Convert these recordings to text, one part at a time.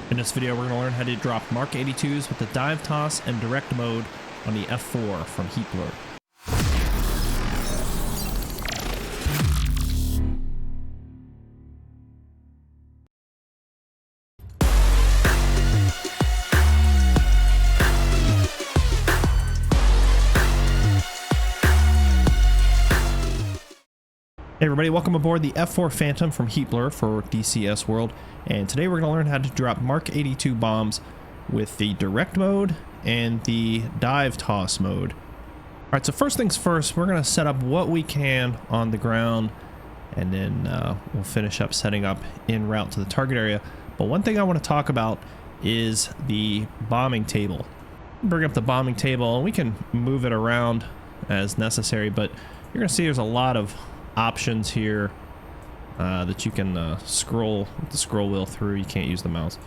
In this video, we're going to learn how to drop Mark 82s with the dive toss and direct mode on the F4 from Heat Blur. Hey everybody, welcome aboard the F4 Phantom from Heat Blur for DCS World, and today we're going to learn how to drop Mark 82 bombs with the direct mode and the dive toss mode. Alright, so first things first, we're going to set up what we can on the ground, and then we'll finish up setting up en route to the target area. But one thing I want to talk about is the bombing table. Bring up the bombing table and we can move it around as necessary, but you're going to see there's a lot of options here that you can scroll with the scroll wheel through. You can't use the mouse.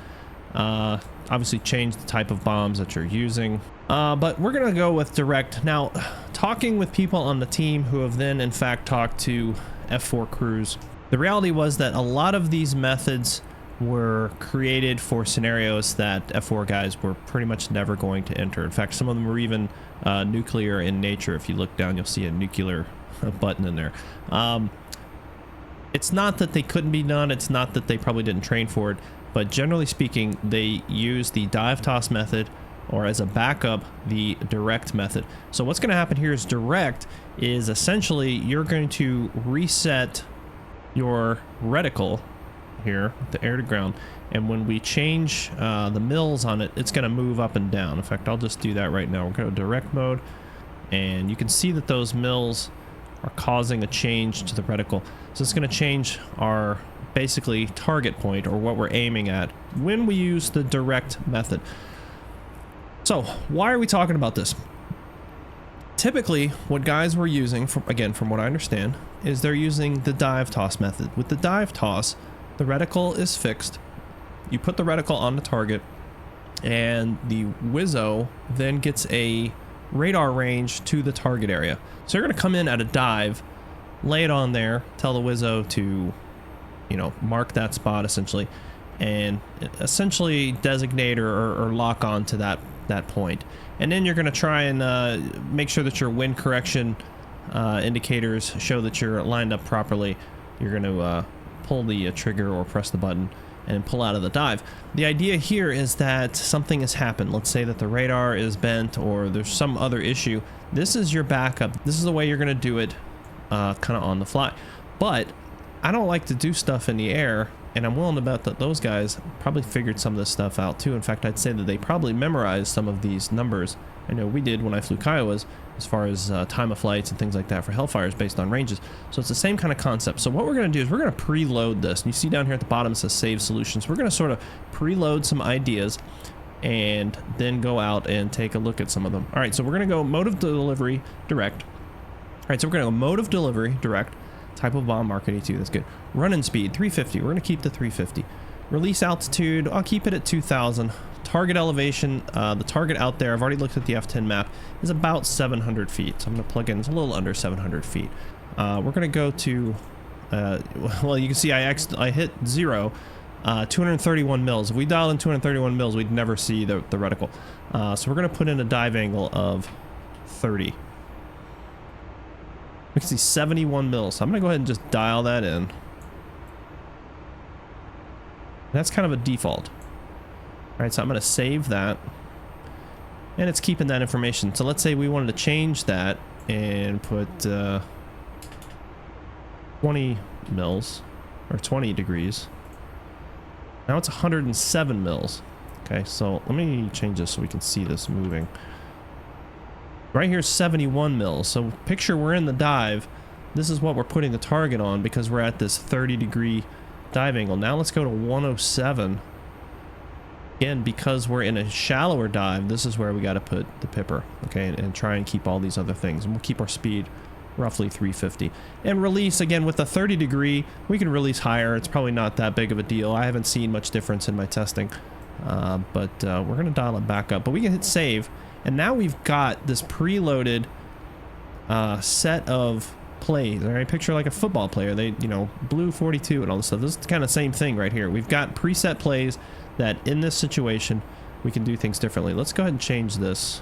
Obviously change the type of bombs that you're using, but we're gonna go with direct. Now, talking with people on the team who have then in fact talked to F4 crews, the reality was that a lot of these methods were created for scenarios that F4 guys were pretty much never going to enter. In fact, some of them were even nuclear in nature. If you look down, you'll see a nuclear button in there. It's not that they couldn't be done, it's not that they probably didn't train for it, but generally speaking, they use the dive toss method, or as a backup, the direct method. So what's going to happen here is direct is essentially you're going to reset your reticle here, the air to ground, and when we change the mils on it, it's going to move up and down. In fact, I'll just do that right now. We're going to direct mode, and you can see that those mils are causing a change to the reticle. So it's going to change our basically target point, or what we're aiming at, when we use the direct method. So why are we talking about this? Typically what guys were using, from what I understand, is they're using the dive toss method. With the dive toss, the reticle is fixed. You put the reticle on the target, and the Wizzo then gets a radar range to the target area. So you're going to come in at a dive, lay it on there, tell the Wizzo to, you know, mark that spot essentially, and essentially designate or lock on to that point. And then you're going to try and make sure that your wind correction indicators show that you're lined up properly. You're going to pull the trigger or press the button and pull out of the dive. The idea here is that something has happened. Let's say that the radar is bent or there's some other issue. This is your backup. This is the way you're going to do it kind of on the fly. But I don't like to do stuff in the air, and I'm willing to bet that those guys probably figured some of this stuff out too. In fact, I'd say that they probably memorized some of these numbers. I know we did when I flew Kiowas, as far as time of flights and things like that for Hellfires based on ranges. So it's the same kind of concept. So what we're going to do is we're going to preload this. And you see down here at the bottom it says save solutions. We're going to sort of preload some ideas and then go out and take a look at some of them. All right, so we're going to go mode of delivery direct. All right, so we're going to go mode of delivery direct. Type of bomb Mark 82, that's good. Running speed 350, we're going to keep the 350. Release altitude, I'll keep it at 2000. Target elevation, the target out there, I've already looked at the F10 map, is about 700 feet. So I'm going to plug in, it's a little under 700 feet. We're going to go to, well, you can see I hit 0, 231 mils. If we dial in 231 mils, we'd never see the reticle. So we're going to put in a dive angle of 30. We can see 71 mils. So I'm going to go ahead and just dial that in. That's kind of a default. Alright, so I'm going to save that. And it's keeping that information. So let's say we wanted to change that and put 20 mils, or 20 degrees. Now it's 107 mils. Okay, so let me change this so we can see this moving. Right here is 71 mils. So picture we're in the dive. This is what we're putting the target on because we're at this 30-degree dive angle. Now let's go to 107. Again, because we're in a shallower dive, this is where we got to put the pipper, okay, and try and keep all these other things. And we'll keep our speed roughly 350. And release, again, with the 30-degree, we can release higher. It's probably not that big of a deal. I haven't seen much difference in my testing, but we're going to dial it back up. But we can hit save, and now we've got this preloaded set of plays. All right, picture like a football player. They, you know, blue 42 and all this stuff. This is kind of the same thing right here. We've got preset plays that in this situation, we can do things differently. Let's go ahead and change this.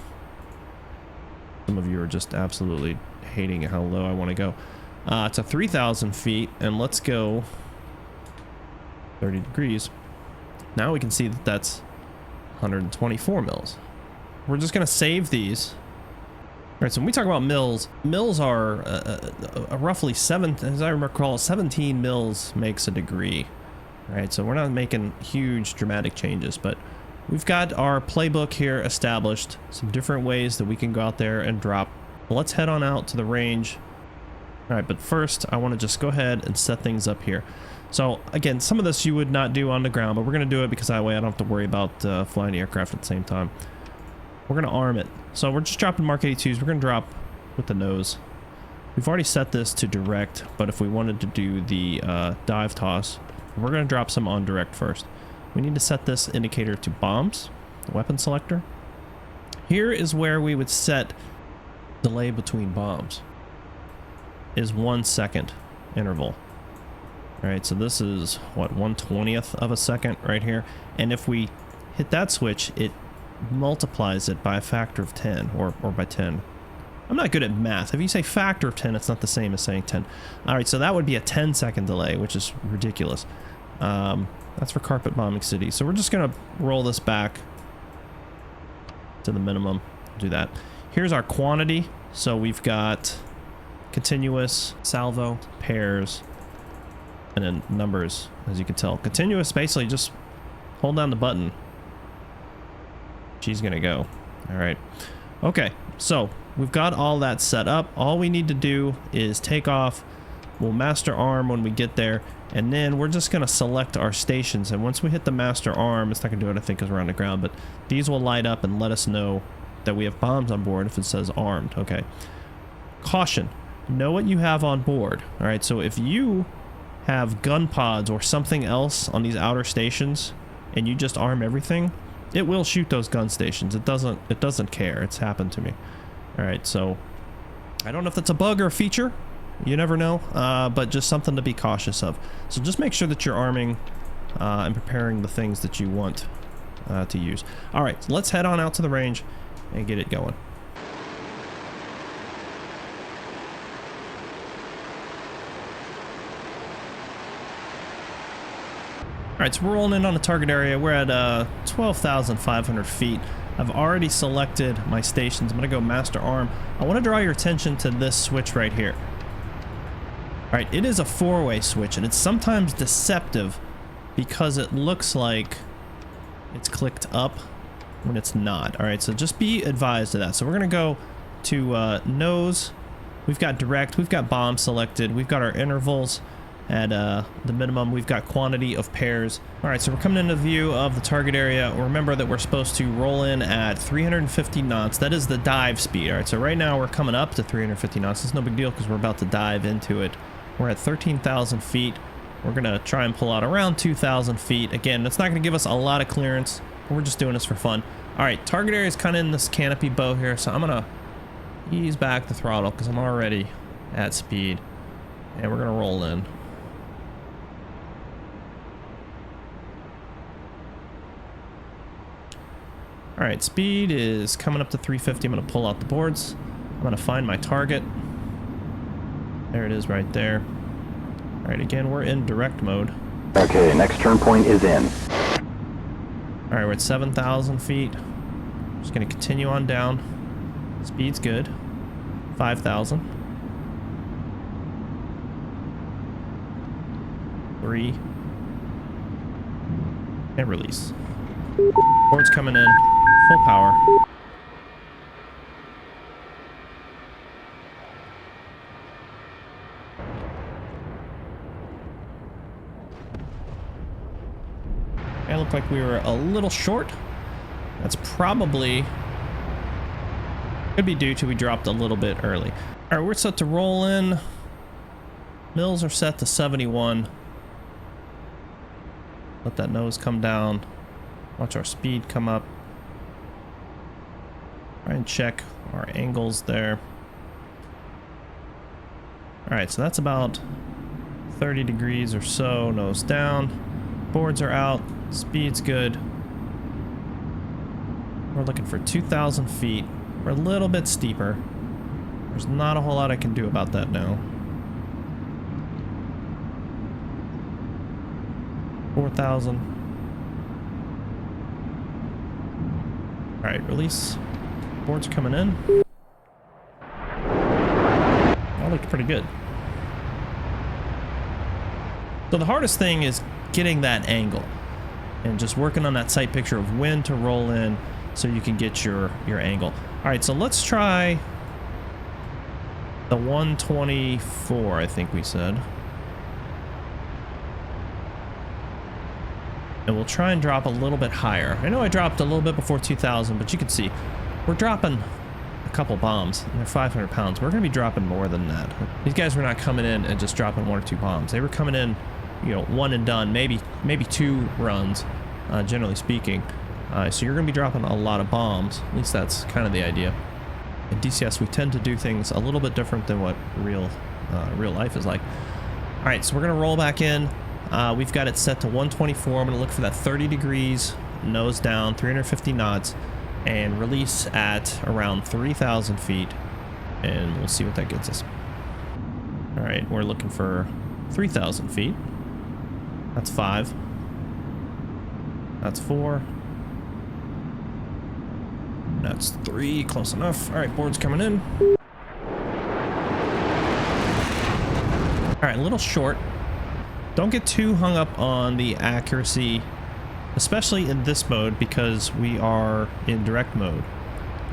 Some of you are just absolutely hating how low I want to go. To 3,000 feet, and let's go 30 degrees. Now we can see that that's 124 mils. We're just going to save these. All right, so when we talk about mils are a roughly as I recall, 17 mils makes a degree. All right, so we're not making huge dramatic changes, but we've got our playbook here established, some different ways that we can go out there and drop. Let's head on out to the range. All right, but first I want to just go ahead and set things up here. So again, some of this you would not do on the ground, but we're going to do it because that way I don't have to worry about flying the aircraft at the same time. We're going to arm it. So we're just dropping Mark 82s. We're going to drop with the nose. We've already set this to direct, but if we wanted to do the dive toss, we're going to drop some on direct first. We need to set this indicator to bombs, the weapon selector. Here is where we would set delay between bombs is 1 second interval. All right, so this is what, 1/20th of a second right here. And if we hit that switch, it multiplies it by a factor of 10 or by 10. I'm not good at math. If you say factor of 10, it's not the same as saying 10. All right, so that would be a 10-second delay, which is ridiculous. That's for carpet bombing cities. So we're just going to roll this back to the minimum. Do that. Here's our quantity. So we've got continuous, salvo, pairs, and then numbers, as you can tell. Continuous, basically just hold down the button. She's gonna go. All right. Okay, so we've got all that set up. All we need to do is take off. We'll master arm when we get there, and then we're just gonna select our stations. And once we hit the master arm, it's not gonna do it, I think, because we're on the ground, but these will light up and let us know that we have bombs on board if it says armed. Okay. Caution. Know what you have on board. All right, so if you have gun pods or something else on these outer stations and you just arm everything, it will shoot those gun stations. It doesn't care. It's happened to me. All right, so I don't know if that's a bug or a feature. You never know, but just something to be cautious of. So just make sure that you're arming and preparing the things that you want to use. All right, so let's head on out to the range and get it going. All right, so we're rolling in on the target area. We're at 12,500 feet. I've already selected my stations. I'm going to go master arm. I want to draw your attention to this switch right here. All right, it is a four-way switch, and it's sometimes deceptive because it looks like it's clicked up when it's not. All right, so just be advised of that. So we're going to go to nose. We've got direct. We've got bomb selected. We've got our intervals at the minimum. We've got quantity of pairs. All right, so we're coming into view of the target area. Remember that we're supposed to roll in at 350 knots. That is the dive speed. All right, so right now we're coming up to 350 knots. It's no big deal because we're about to dive into it. We're at 13,000 feet. We're gonna try and pull out around 2,000 feet. Again, that's not gonna give us a lot of clearance. We're just doing this for fun. All right, target area is kind of in this canopy bow here, so I'm gonna ease back the throttle because I'm already at speed, and we're gonna roll in. All right, speed is coming up to 350. I'm going to pull out the boards. I'm going to find my target. There it is right there. All right, again, we're in direct mode. Okay, next turn point is in. All right, we're at 7,000 feet. Just going to continue on down. Speed's good. 5,000. 3. And release. Board's coming in. Full power. It looked like we were a little short. That's probably could be due to we dropped a little bit early. All right, we're set to roll in. Mills are set to 71. Let that nose come down. Watch our speed come up. Try and check our angles there. All right, so that's about 30 degrees or so. Nose down. Boards are out. Speed's good. We're looking for 2,000 feet. We're a little bit steeper. There's not a whole lot I can do about that now. 4,000. Alright, release. Board's coming in. That looked pretty good. So the hardest thing is getting that angle and just working on that sight picture of when to roll in so you can get your angle. Alright, so let's try the 124, I think we said. And we'll try and drop a little bit higher. I know I dropped a little bit before 2,000, but you can see we're dropping a couple bombs. And they're 500 pounds. We're going to be dropping more than that. These guys were not coming in and just dropping 1 or 2 bombs. They were coming in, you know, 1 and done, maybe 2 runs, generally speaking. So you're going to be dropping a lot of bombs. At least that's kind of the idea. In DCS, we tend to do things a little bit different than what real life is like. All right, so we're going to roll back in. We've got it set to 124. I'm going to look for that 30 degrees, nose down, 350 knots, and release at around 3,000 feet. And we'll see what that gets us. All right, we're looking for 3,000 feet. That's 5. That's 4. That's 3, close enough. All right, board's coming in. All right, a little short. Don't get too hung up on the accuracy, especially in this mode because we are in direct mode.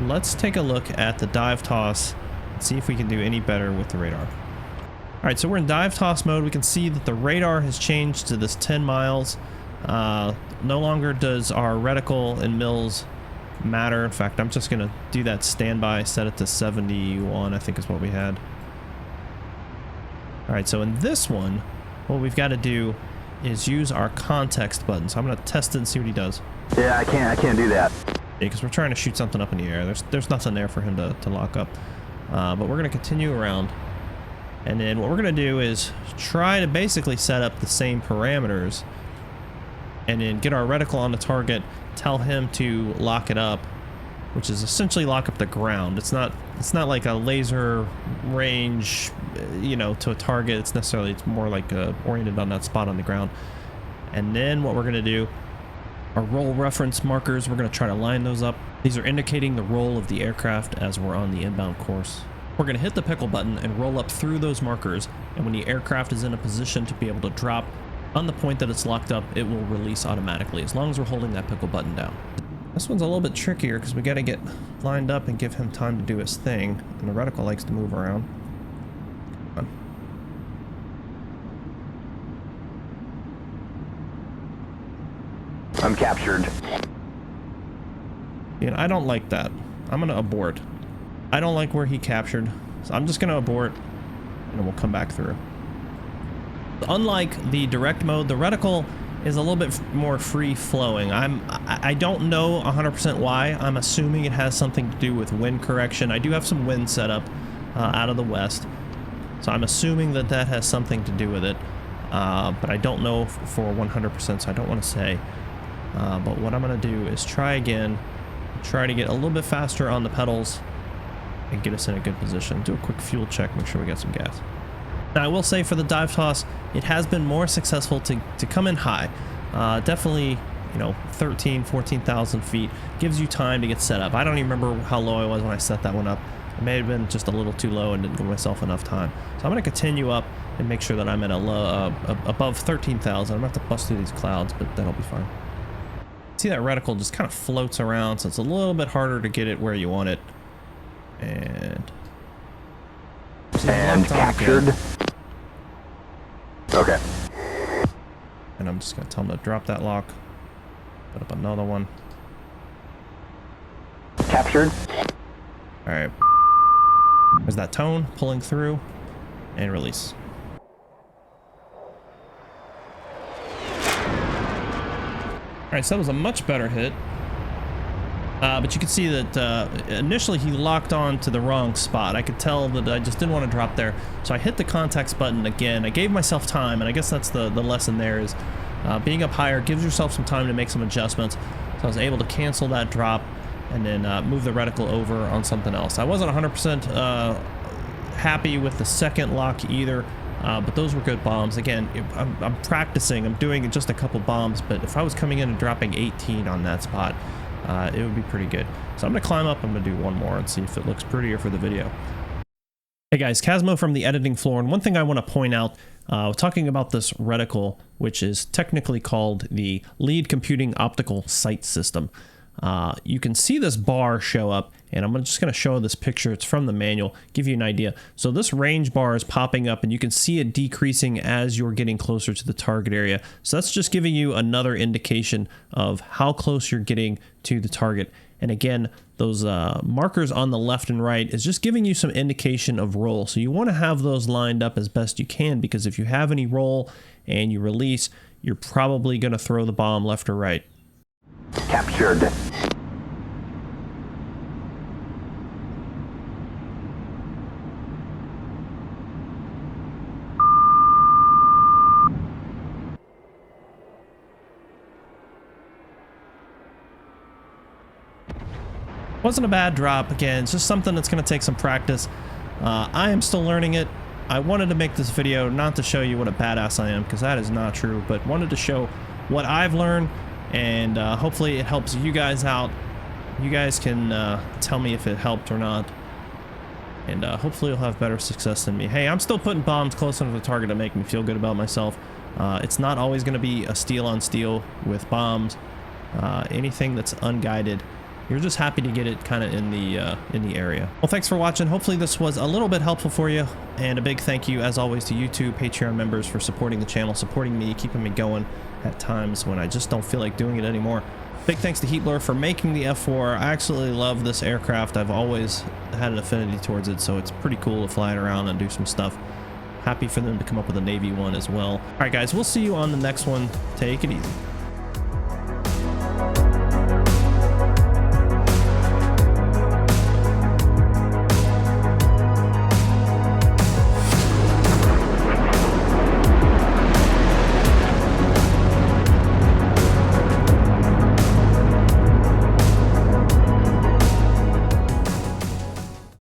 Let's take a look at the dive toss and see if we can do any better with the radar. All right, so we're in dive toss mode. We can see that the radar has changed to this 10 miles. No longer does our reticle and mils matter. In fact, I'm just gonna do that standby, set it to 71, I think is what we had. All right, so in this one, what we've got to do is use our context button. So I'm gonna test it and see what he does. Yeah, I can't do that. Yeah, because we're trying to shoot something up in the air. There's nothing there for him to lock up. But we're gonna continue around, and then what we're gonna do is try to basically set up the same parameters, and then get our reticle on the target, tell him to lock it up, which is essentially lock up the ground. It's not like a laser range, you know, to a target. It's more like oriented on that spot on the ground. And then what we're going to do, our roll reference markers, we're going to try to line those up. These are indicating the roll of the aircraft as we're on the inbound course. We're going to hit the pickle button and roll up through those markers, and when the aircraft is in a position to be able to drop on the point that it's locked up, it will release automatically as long as we're holding that pickle button down. This one's a little bit trickier because we got to get lined up and give him time to do his thing, and the reticle likes to move around. Come on. I'm captured. You know, I don't like that. I'm going to abort. I don't like where he captured, so I'm just going to abort, and then we'll come back through. Unlike the direct mode, the reticle is a little bit more free-flowing. I don't know 100% why. I'm assuming it has something to do with wind correction. I do have some wind set up out of the west, so I'm assuming that that has something to do with it. But I don't know for 100%, so I don't want to say. But what I'm going to do is try again, try to get a little bit faster on the pedals, and get us in a good position. Do a quick fuel check, make sure we got some gas. Now, I will say for the dive toss, it has been more successful to come in high. Definitely, you know, 13, 14,000 feet gives you time to get set up. I don't even remember how low I was when I set that one up. I may have been just a little too low and didn't give myself enough time. So I'm going to continue up and make sure that I'm at a low, above 13,000. I'm going to have to bust through these clouds, but that'll be fine. See that reticle just kind of floats around, so it's a little bit harder to get it where you want it. And captured. Okay. And I'm just going to tell him to drop that lock. Put up another one. Captured. All right. There's that tone pulling through, and release. All right, so that was a much better hit. But you can see that initially he locked on to the wrong spot. I could tell that I just didn't want to drop there. So I hit the contacts button again. I gave myself time, and I guess that's the lesson there is being up higher gives yourself some time to make some adjustments. So I was able to cancel that drop and then move the reticle over on something else. I wasn't 100% happy with the second lock either, but those were good bombs. Again, I'm practicing. I'm doing just a couple bombs, but if I was coming in and dropping 18 on that spot, it would be pretty good. So I'm going to climb up. I'm going to do one more and see if it looks prettier for the video. Hey guys, Casmo from the editing floor, and one thing I want to point out, talking about this reticle, which is technically called the Lead Computing Optical Sight System. You can see this bar show up, and I'm just going to show this picture. It's from the manual, give you an idea. So this range bar is popping up, and you can see it decreasing as you're getting closer to the target area. So that's just giving you another indication of how close you're getting to the target. And again, those markers on the left and right is just giving you some indication of roll. So you want to have those lined up as best you can, because if you have any roll and you release, you're probably going to throw the bomb left or right. Captured. Wasn't a bad drop. Again, it's just something that's going to take some practice. I am still learning it. I wanted to make this video not to show you what a badass I am, because that is not true, but wanted to show what I've learned, and hopefully it helps you guys out. You guys can tell me if it helped or not, and hopefully you'll have better success than me. Hey, I'm still putting bombs close enough to the target to make me feel good about myself. It's not always going to be a steel on steel with bombs. Anything that's unguided, you're just happy to get it kind of in the area. Well, thanks for watching. Hopefully this was a little bit helpful for you, and a big thank you as always to you two Patreon members for supporting the channel, supporting me, keeping me going at times when I just don't feel like doing it anymore. Big thanks to Heatblur for making the F4. I absolutely love this aircraft. I've always had an affinity towards it, so it's pretty cool to fly it around and do some stuff. Happy for them to come up with a Navy one as well. All right, guys, we'll see you on the next one. Take it easy.